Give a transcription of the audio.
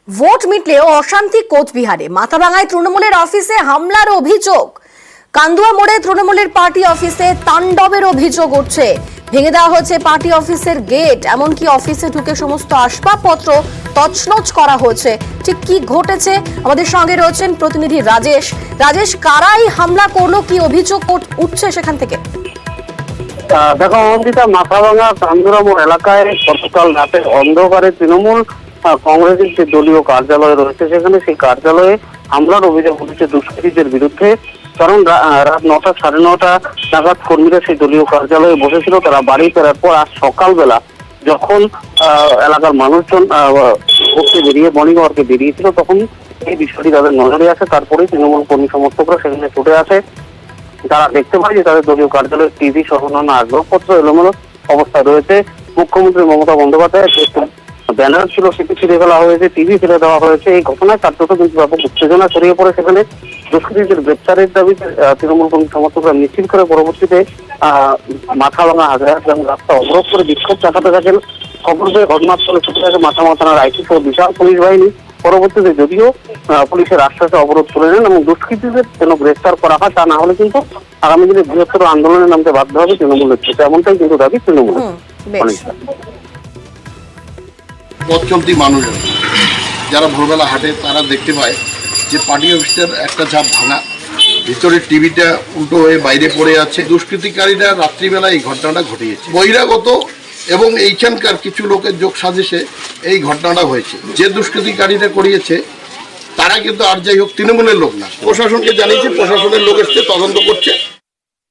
Vote মিটলেও অশান্তি কোচবিহারে। মাথাভাঙায় তৃণমূলের অফিসে হামলার অভিযোগ। কান্দুয়া মোড়ে তৃণমূলের পার্টি অফিসে তাণ্ডবের অভিযোগ উঠছে। ভেঙে দেওয়া হয়েছে পার্টি অফিসের গেট, এমনকি অফিসে ঢুকে সমস্ত আসবাবপত্র তছনছ করা হয়েছে। ঠিক কি ঘটেছে, আমাদের সঙ্গে রয়েছেন প্রতিনিধি রাজেশ। রাজেশ, কারাই হামলা করলো, কি অভিযোগ উঠছে সেখান থেকে? দেখো অঙ্কিতা, মাথাভাঙা কান্দুয়া মোড় এলাকায় গতকাল রাতে অন্ধকারে তৃণমূল কংগ্রেসের যে দলীয় কার্যালয় রয়েছে সেখানে সেই কার্যালয়ে হামলার অভিযোগ উঠেছে দুষ্কৃতীদের বিরুদ্ধে। কারণ রাত 9টা, 9:30 নাগাদ কর্মীরা সেই দলীয় কার্যালয়ে বসেছিল। তারা বাড়ি ফেরার পর আজ সকালবেলা যখন এলাকার মানুষজন ঘুরতে বেরিয়ে মর্নিং ওয়ার্কে বেরিয়েছিল, তখন এই বিষয়টি তাদের নজরে আসে। তারপরেই তৃণমূল কর্মী সমর্থকরা সেখানে ছুটে আসে। তারা দেখতে পায় যে তাদের দলীয় কার্যালয়ের টিভি সহ অন্যান্য আসবাবপত্র এলোমেলো অবস্থায় রয়েছে। মুখ্যমন্ত্রী মমতা বন্দ্যোপাধ্যায়ের ব্যানার ছিল, সেটি ছিঁড়ে ফেলা হয়েছে, টিভি ফেলে দেওয়া হয়েছে। এই ঘটনায় কার্যত কিন্তু ব্যাপক উত্তেজনা ছড়িয়ে পড়ে সেখানে। দুষ্কৃতীদের গ্রেপ্তারের দাবিতে তৃণমূল কর্মী সমর্থকরা মিছিল করে পরবর্তীতে মাথাভাঙা হাজারগ্রাম রাস্তা অবরোধ করে বিক্ষোভ দেখাতে থাকেন। খবর পেয়ে ঘটনাস্থলে ছুটে থাকে মাথাভাঙা থানার আইটি সহ বিশাল পুলিশ বাহিনী। পরবর্তীতে যদিও পুলিশের আশ্বাসে অবরোধ তুলে নেন এবং দুষ্কৃতীদের যেন গ্রেফতার করা হয়, তা না হলে কিন্তু আগামী দিনে বৃহত্তর আন্দোলনে নামতে বাধ্য হবে তৃণমূল নেতৃত্ব, এমনটাই কিন্তু দাবি তৃণমূল। পথ চলতি মানুষজন যারা ভোরবেলা হাঁটে তারা দেখতে পায় যে পার্টি অফিসের একটা ঝাপ ভাঙা, ভিতরে টিভিটা উল্টো হয়ে বাইরে পড়ে আছে। দুষ্কৃতিকারীরা রাত্রিবেলা এই ঘটনাটা ঘটিয়েছে। বহিরাগত এবং এইখানকার কিছু লোকের যোগ সাজেশে এই ঘটনাটা হয়েছে। যে দুষ্কৃতিকারীরা করিয়েছে তারা কিন্তু আর যাই হোক তৃণমূলের লোক না। প্রশাসনকে জানিয়েছে, প্রশাসনের লোক এসে তদন্ত করছে।